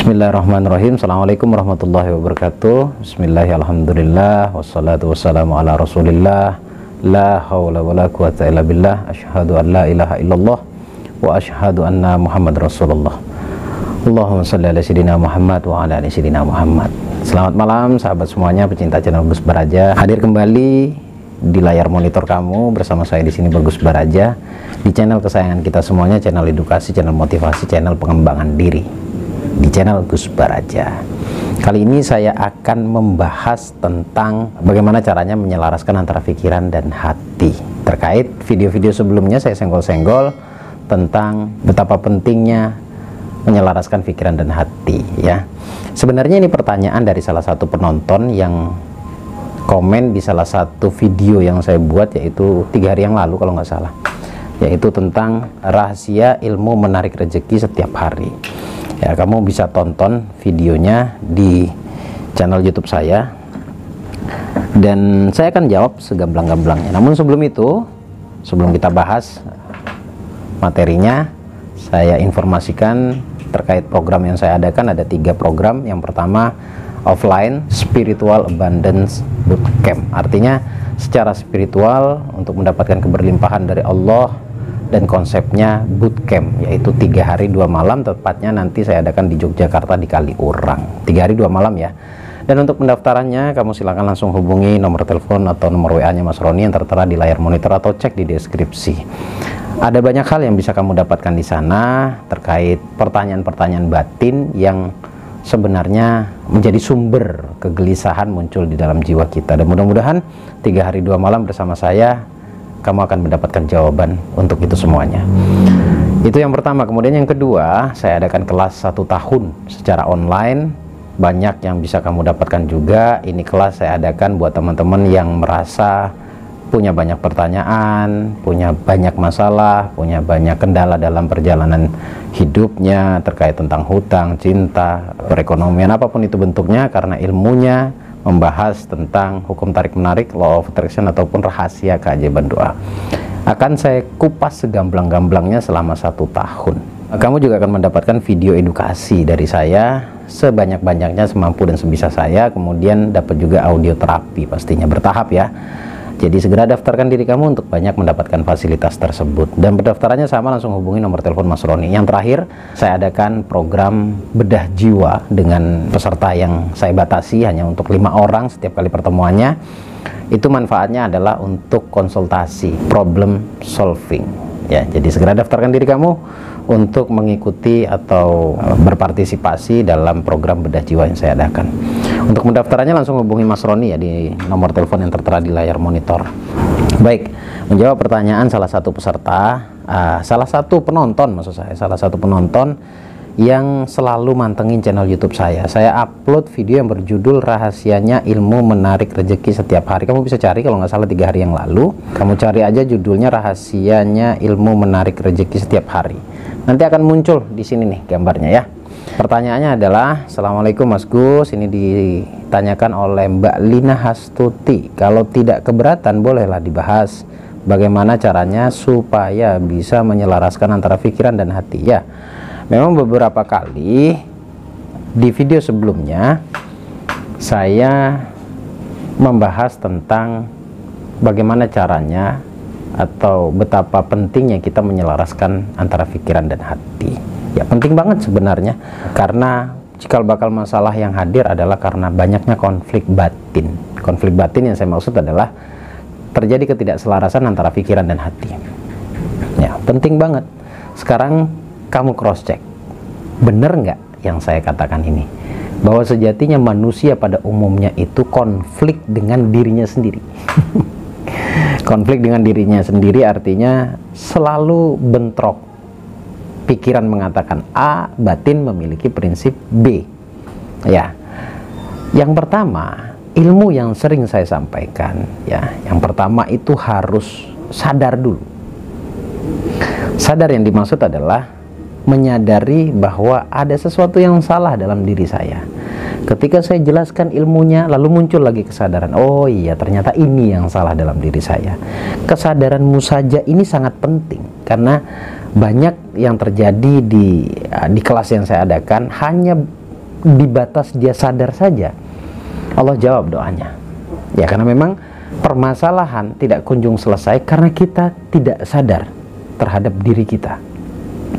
Bismillahirrahmanirrahim. Assalamualaikum warahmatullahi wabarakatuh. Bismillahirrahmanirrahim. Wassalatu wassalamu ala rasulillah. La hawla wa la quwata illa billah. Asyhadu an la ilaha illallah wa asyhadu anna Muhammad Rasulullah. Allahumma salli ala sayyidina Muhammad wa ala ali sayyidina Muhammad. Selamat malam sahabat semuanya, pecinta channel Gus Baraja. Hadir kembali di layar monitor kamu bersama saya di sini, Bagus Baraja, di channel kesayangan kita semuanya, channel edukasi, channel motivasi, channel pengembangan diri, di channel Gus Baraja. Kali ini saya akan membahas tentang bagaimana caranya menyelaraskan antara pikiran dan hati. Terkait video-video sebelumnya saya senggol-senggol tentang betapa pentingnya menyelaraskan pikiran dan hati, ya. Sebenarnya ini pertanyaan dari salah satu penonton yang komen di salah satu video yang saya buat, yaitu 3 hari yang lalu kalau nggak salah, yaitu tentang rahasia ilmu menarik rezeki setiap hari. Ya, kamu bisa tonton videonya di channel YouTube saya dan saya akan jawab segamblang-gamblangnya. Namun sebelum itu, sebelum kita bahas materinya, saya informasikan terkait program yang saya adakan. Ada 3 program. Yang pertama, offline Spiritual Abundance Bootcamp. Artinya secara spiritual untuk mendapatkan keberlimpahan dari Allah, dan konsepnya bootcamp, yaitu 3 hari 2 malam, tepatnya nanti saya adakan di Yogyakarta di Kaliurang. 3 hari 2 malam ya. Dan untuk pendaftarannya kamu silakan langsung hubungi nomor telepon atau nomor WA nya Mas Roni yang tertera di layar monitor atau cek di deskripsi. Ada banyak hal yang bisa kamu dapatkan di sana terkait pertanyaan-pertanyaan batin yang sebenarnya menjadi sumber kegelisahan muncul di dalam jiwa kita. Dan mudah-mudahan 3 hari 2 malam bersama saya kamu akan mendapatkan jawaban untuk itu semuanya. Itu yang pertama. Kemudian yang kedua, saya adakan kelas 1 tahun secara online. Banyak yang bisa kamu dapatkan juga. Ini kelas saya adakan buat teman-teman yang merasa punya banyak pertanyaan, punya banyak masalah, punya banyak kendala dalam perjalanan hidupnya terkait tentang hutang, cinta, perekonomian, apapun itu bentuknya, karena ilmunya membahas tentang hukum tarik-menarik, law of attraction, ataupun rahasia keajaiban doa. Akan saya kupas segamblang-gamblangnya selama 1 tahun. Kamu juga akan mendapatkan video edukasi dari saya sebanyak-banyaknya, semampu dan sebisa saya. Kemudian dapat juga audio terapi, pastinya bertahap ya. Jadi segera daftarkan diri kamu untuk banyak mendapatkan fasilitas tersebut. Dan pendaftarannya sama, langsung hubungi nomor telepon Mas Roni. Yang terakhir, saya adakan program bedah jiwa dengan peserta yang saya batasi hanya untuk 5 orang setiap kali pertemuannya. Itu manfaatnya adalah untuk konsultasi, problem solving. Ya, jadi segera daftarkan diri kamu untuk mengikuti atau berpartisipasi dalam program bedah jiwa yang saya adakan. Untuk mendaftarannya langsung hubungi Mas Roni ya di nomor telepon yang tertera di layar monitor. Baik, menjawab pertanyaan salah satu peserta, salah satu penonton yang selalu mantengin channel YouTube saya. Saya upload video yang berjudul rahasianya ilmu menarik rezeki setiap hari. Kamu bisa cari kalau nggak salah 3 hari yang lalu. Kamu cari aja judulnya rahasianya ilmu menarik rezeki setiap hari. Nanti akan muncul di sini nih gambarnya ya. Pertanyaannya adalah, Assalamualaikum Mas Gus, ini ditanyakan oleh Mbak Lina Hastuti. Kalau tidak keberatan bolehlah dibahas bagaimana caranya supaya bisa menyelaraskan antara pikiran dan hati. Ya, memang beberapa kali di video sebelumnya saya membahas tentang bagaimana caranya atau betapa pentingnya kita menyelaraskan antara pikiran dan hati. Ya, penting banget sebenarnya, karena cikal bakal masalah yang hadir adalah karena banyaknya konflik batin. Konflik batin yang saya maksud adalah terjadi ketidakselarasan antara pikiran dan hati. Ya, penting banget. Sekarang kamu cross check, bener nggak yang saya katakan ini, bahwa sejatinya manusia pada umumnya itu konflik dengan dirinya sendiri. Konflik dengan dirinya sendiri artinya selalu bentrok. Pikiran mengatakan A, batin memiliki prinsip B. Ya, yang pertama, ilmu yang sering saya sampaikan ya, yang pertama itu harus sadar dulu. Sadar yang dimaksud adalah menyadari bahwa ada sesuatu yang salah dalam diri saya. Ketika saya jelaskan ilmunya, lalu muncul lagi kesadaran, oh iya ternyata ini yang salah dalam diri saya. Kesadaranmu saja ini sangat penting, karena banyak yang terjadi di kelas yang saya adakan hanya di batas dia sadar saja, Allah jawab doanya. Ya, karena memang permasalahan tidak kunjung selesai karena kita tidak sadar terhadap diri kita.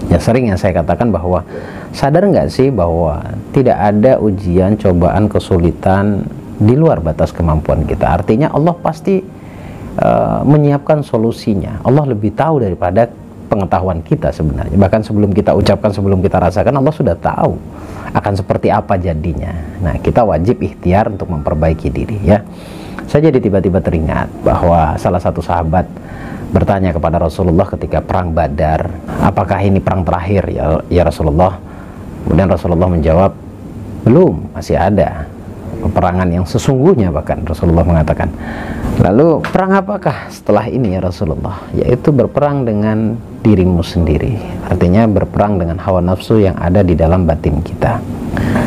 Ya, sering yang saya katakan bahwa sadar nggak sih bahwa tidak ada ujian, cobaan, kesulitan di luar batas kemampuan kita. Artinya Allah pasti menyiapkan solusinya. Allah lebih tahu daripada pengetahuan kita sebenarnya. Bahkan sebelum kita ucapkan, sebelum kita rasakan, Allah sudah tahu akan seperti apa jadinya. Nah, kita wajib ikhtiar untuk memperbaiki diri, ya. Saya jadi tiba-tiba teringat bahwa salah satu sahabat bertanya kepada Rasulullah ketika perang Badar, apakah ini perang terakhir ya Rasulullah? Kemudian Rasulullah menjawab, belum, masih ada peperangan yang sesungguhnya, bahkan Rasulullah mengatakan. Lalu perang apakah setelah ini ya Rasulullah? Yaitu berperang dengan dirimu sendiri. Artinya berperang dengan hawa nafsu yang ada di dalam batin kita.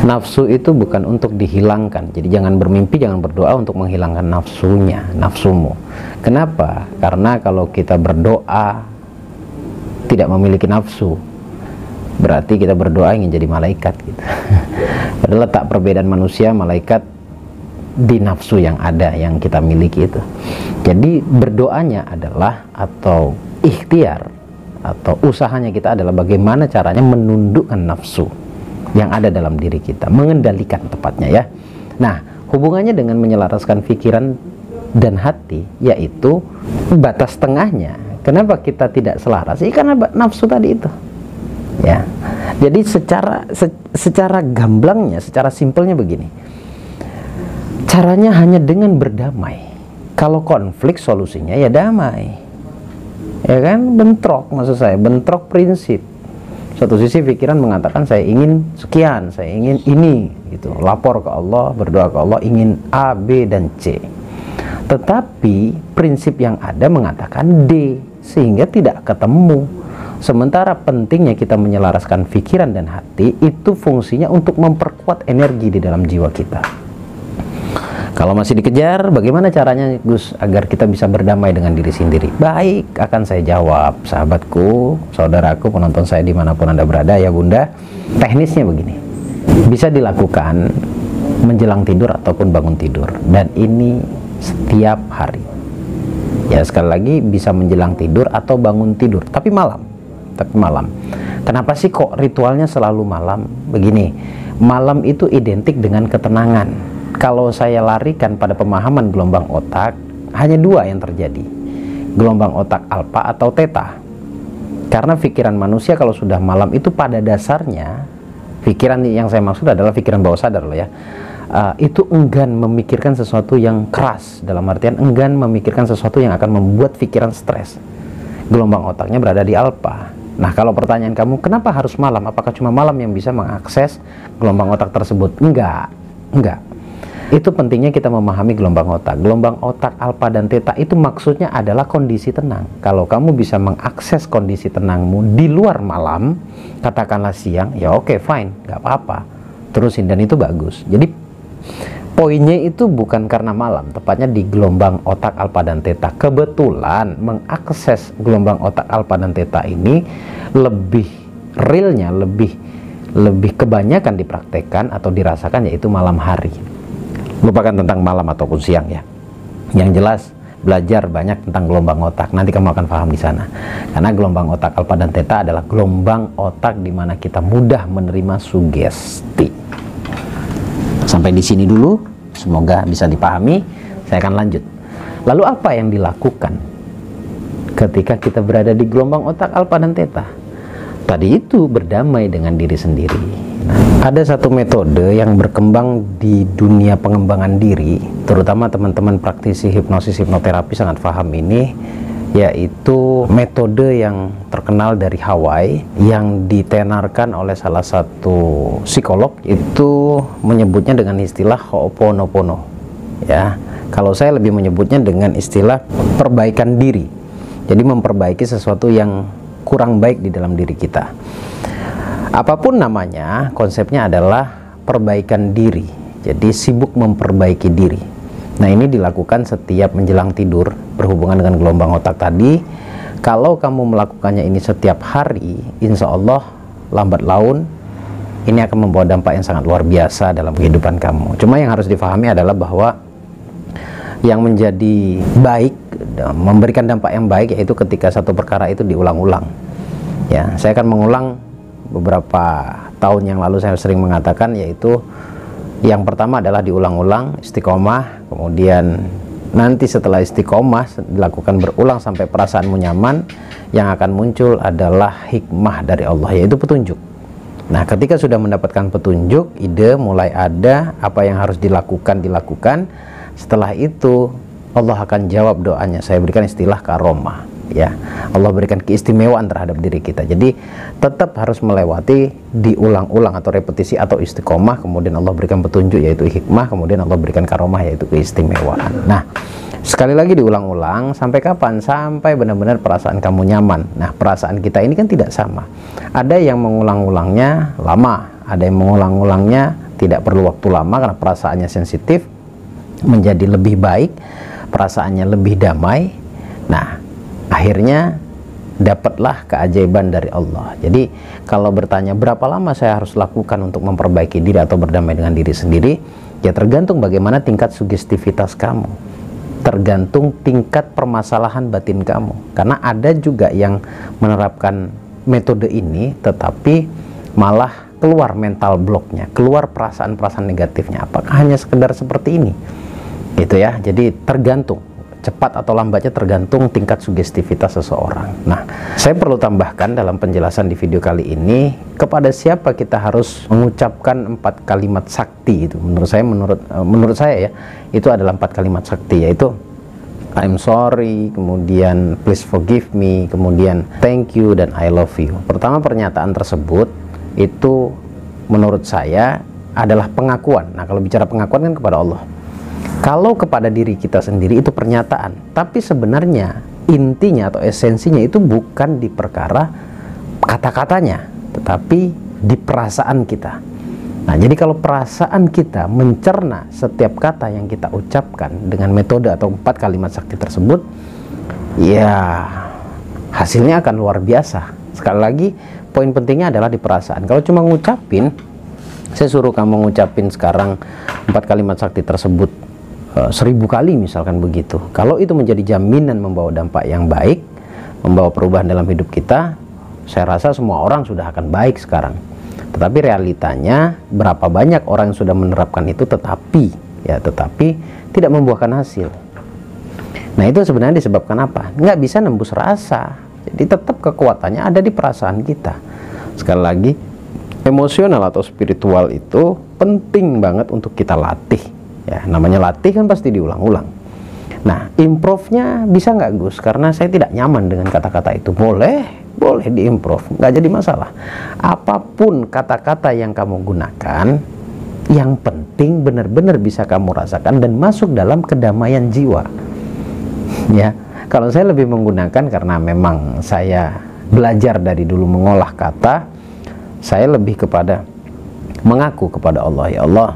Nafsu itu bukan untuk dihilangkan. Jadi jangan bermimpi, jangan berdoa untuk menghilangkan nafsunya, nafsumu. Kenapa? Karena kalau kita berdoa tidak memiliki nafsu, berarti kita berdoa ingin jadi malaikat gitu. Padahal letak perbedaan manusia malaikat di nafsu yang ada, yang kita miliki itu. Jadi berdoanya adalah, atau ikhtiar atau usahanya kita adalah bagaimana caranya menundukkan nafsu yang ada dalam diri kita, mengendalikan tepatnya, ya. Nah, hubungannya dengan menyelaraskan pikiran dan hati, yaitu batas tengahnya. Kenapa kita tidak selaras? Karena nafsu tadi itu, ya. Jadi secara gamblangnya, secara simpelnya begini, caranya hanya dengan berdamai. Kalau konflik solusinya ya damai, ya kan? Bentrok, maksud saya bentrok prinsip. Satu sisi pikiran mengatakan saya ingin sekian, saya ingin ini, gitu, lapor ke Allah, berdoa ke Allah, ingin A, B, dan C. Tetapi prinsip yang ada mengatakan D, sehingga tidak ketemu. Sementara pentingnya kita menyelaraskan pikiran dan hati, itu fungsinya untuk memperkuat energi di dalam jiwa kita. Kalau masih dikejar, bagaimana caranya Gus agar kita bisa berdamai dengan diri sendiri? Baik, akan saya jawab, sahabatku, saudaraku, penonton saya dimanapun Anda berada, ya Bunda. Teknisnya begini, bisa dilakukan menjelang tidur ataupun bangun tidur, dan ini setiap hari. Ya, sekali lagi, bisa menjelang tidur atau bangun tidur, tapi malam. Kenapa sih kok ritualnya selalu malam? Begini, malam itu identik dengan ketenangan. Kalau saya larikan pada pemahaman gelombang otak, hanya dua yang terjadi, gelombang otak alfa atau theta. Karena pikiran manusia kalau sudah malam itu pada dasarnya, pikiran yang saya maksud adalah pikiran bawah sadar loh ya, itu enggan memikirkan sesuatu yang keras, dalam artian enggan memikirkan sesuatu yang akan membuat pikiran stres. Gelombang otaknya berada di alfa. Nah, kalau pertanyaan kamu, kenapa harus malam? Apakah cuma malam yang bisa mengakses gelombang otak tersebut? Enggak. Itu pentingnya kita memahami gelombang otak. Gelombang otak alfa dan theta itu maksudnya adalah kondisi tenang. Kalau kamu bisa mengakses kondisi tenangmu di luar malam, katakanlah siang, ya oke, fine, nggak apa-apa, terusin, dan itu bagus. Jadi poinnya itu bukan karena malam, tepatnya di gelombang otak alfa dan theta. Kebetulan mengakses gelombang otak alfa dan theta ini lebih realnya, lebih kebanyakan dipraktekkan atau dirasakan yaitu malam hari. Lupakan tentang malam ataupun siang ya. Yang jelas belajar banyak tentang gelombang otak. Nanti kamu akan paham di sana. Karena gelombang otak alfa dan theta adalah gelombang otak di mana kita mudah menerima sugesti. Sampai di sini dulu, semoga bisa dipahami. Saya akan lanjut. Lalu apa yang dilakukan ketika kita berada di gelombang otak alfa dan theta? Tadi itu berdamai dengan diri sendiri. Nah, ada satu metode yang berkembang di dunia pengembangan diri, terutama teman-teman praktisi hipnosis hipnoterapi sangat paham ini, yaitu metode yang terkenal dari Hawaii yang ditenarkan oleh salah satu psikolog. Itu menyebutnya dengan istilah Ho'oponopono. Ya, kalau saya lebih menyebutnya dengan istilah perbaikan diri. Jadi memperbaiki sesuatu yang kurang baik di dalam diri kita. Apapun namanya, konsepnya adalah perbaikan diri. Jadi sibuk memperbaiki diri. Nah, ini dilakukan setiap menjelang tidur, berhubungan dengan gelombang otak tadi. Kalau kamu melakukannya ini setiap hari, insya Allah lambat laun ini akan membawa dampak yang sangat luar biasa dalam kehidupan kamu. Cuma yang harus difahami adalah bahwa yang menjadi baik, memberikan dampak yang baik, yaitu ketika satu perkara itu diulang-ulang. Ya, saya akan mengulang beberapa tahun yang lalu saya sering mengatakan, yaitu yang pertama adalah diulang-ulang, istiqomah. Kemudian nanti setelah istiqomah dilakukan berulang sampai perasaanmu nyaman, yang akan muncul adalah hikmah dari Allah, yaitu petunjuk. Nah, ketika sudah mendapatkan petunjuk, ide mulai ada, apa yang harus dilakukan. Setelah itu Allah akan jawab doanya. Saya berikan istilah karomah, ya. Allah berikan keistimewaan terhadap diri kita. Jadi tetap harus melewati diulang-ulang atau repetisi atau istiqomah, kemudian Allah berikan petunjuk yaitu hikmah, kemudian Allah berikan karomah yaitu keistimewaan. Nah, sekali lagi diulang-ulang sampai kapan? Sampai benar-benar perasaan kamu nyaman. Nah, perasaan kita ini kan tidak sama. Ada yang mengulang-ulangnya lama, ada yang mengulang-ulangnya tidak perlu waktu lama karena perasaannya sensitif, menjadi lebih baik, perasaannya lebih damai. Nah, akhirnya dapatlah keajaiban dari Allah. Jadi kalau bertanya berapa lama saya harus lakukan untuk memperbaiki diri atau berdamai dengan diri sendiri, ya tergantung bagaimana tingkat sugestivitas kamu, tergantung tingkat permasalahan batin kamu. Karena ada juga yang menerapkan metode ini tetapi malah keluar mental blocknya, keluar perasaan-perasaan negatifnya. Apakah hanya sekedar seperti ini? Gitu ya. Jadi tergantung, cepat atau lambatnya tergantung tingkat sugestivitas seseorang. Nah, saya perlu tambahkan dalam penjelasan di video kali ini, kepada siapa kita harus mengucapkan 4 kalimat sakti itu. Menurut saya ya, itu adalah 4 kalimat sakti, yaitu I'm sorry, kemudian please forgive me, kemudian thank you, dan I love you. Pertama, pernyataan tersebut itu menurut saya adalah pengakuan. Nah, kalau bicara pengakuan kan kepada Allah. Kalau kepada diri kita sendiri itu pernyataan, tapi sebenarnya intinya atau esensinya itu bukan di perkara kata-katanya, tetapi di perasaan kita. Nah, jadi kalau perasaan kita mencerna setiap kata yang kita ucapkan dengan metode atau 4 kalimat sakti tersebut, ya hasilnya akan luar biasa. Sekali lagi, poin pentingnya adalah di perasaan. Kalau cuma ngucapin, saya suruh kamu ngucapin sekarang 4 kalimat sakti tersebut 1000 kali misalkan begitu. Kalau itu menjadi jaminan membawa dampak yang baik, membawa perubahan dalam hidup kita, saya rasa semua orang sudah akan baik sekarang. Tetapi realitanya berapa banyak orang yang sudah menerapkan itu tetapi tidak membuahkan hasil. Nah, itu sebenarnya disebabkan apa? Nggak bisa nembus rasa. Jadi tetap kekuatannya ada di perasaan kita. Sekali lagi, emosional atau spiritual itu penting banget untuk kita latih. Ya, namanya latih kan pasti diulang-ulang. Nah, improve-nya bisa nggak Gus? Karena saya tidak nyaman dengan kata-kata itu. Boleh diimprove, nggak jadi masalah. Apapun kata-kata yang kamu gunakan, yang penting benar-benar bisa kamu rasakan dan masuk dalam kedamaian jiwa. Ya, kalau saya lebih menggunakan, karena memang saya belajar dari dulu mengolah kata, saya lebih kepada mengaku kepada Allah, ya Allah,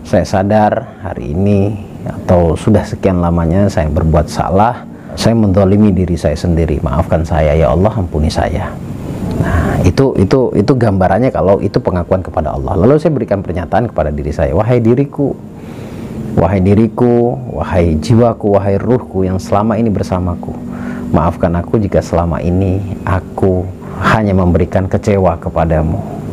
saya sadar hari ini atau sudah sekian lamanya saya berbuat salah, saya menzalimi diri saya sendiri, maafkan saya ya Allah, ampuni saya. Nah, itu gambarannya kalau itu pengakuan kepada Allah. Lalu saya berikan pernyataan kepada diri saya, wahai diriku, wahai jiwaku, wahai ruhku yang selama ini bersamaku, maafkan aku jika selama ini aku hanya memberikan kecewa kepadamu.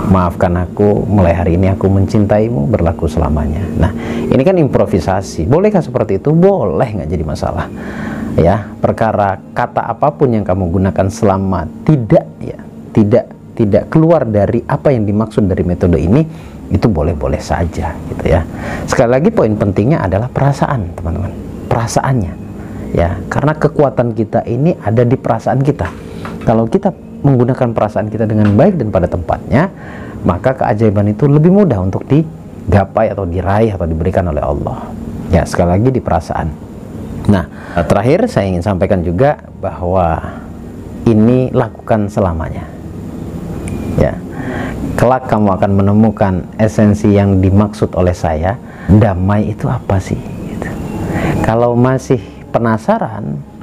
Maafkan aku, mulai hari ini aku mencintaimu, berlaku selamanya. Nah, ini kan improvisasi. Bolehkah seperti itu? Boleh, nggak jadi masalah. Ya, perkara kata apapun yang kamu gunakan selama tidak keluar dari apa yang dimaksud dari metode ini, itu boleh-boleh saja, gitu ya. Sekali lagi, poin pentingnya adalah perasaan, teman-teman. Perasaannya, ya, karena kekuatan kita ini ada di perasaan kita. Kalau kita menggunakan perasaan kita dengan baik dan pada tempatnya, maka keajaiban itu lebih mudah untuk digapai atau diraih atau diberikan oleh Allah. Ya, sekali lagi di perasaan. Nah, terakhir saya ingin sampaikan juga bahwa ini lakukan selamanya. Ya, kelak kamu akan menemukan esensi yang dimaksud oleh saya. Damai itu apa sih? Gitu. Kalau masih penasaran,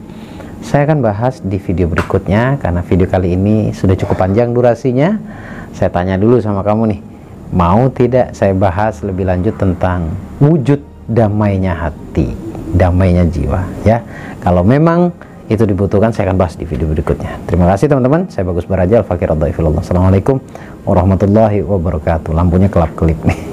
saya akan bahas di video berikutnya, karena video kali ini sudah cukup panjang durasinya. Saya tanya dulu sama kamu nih, mau tidak saya bahas lebih lanjut tentang wujud damainya hati, damainya jiwa ya. Kalau memang itu dibutuhkan, saya akan bahas di video berikutnya. Terima kasih teman-teman, saya Bagus Baraja, Al-Fakir Ad-Dhaifillah. Assalamualaikum warahmatullahi wabarakatuh. Lampunya kelap-kelip nih.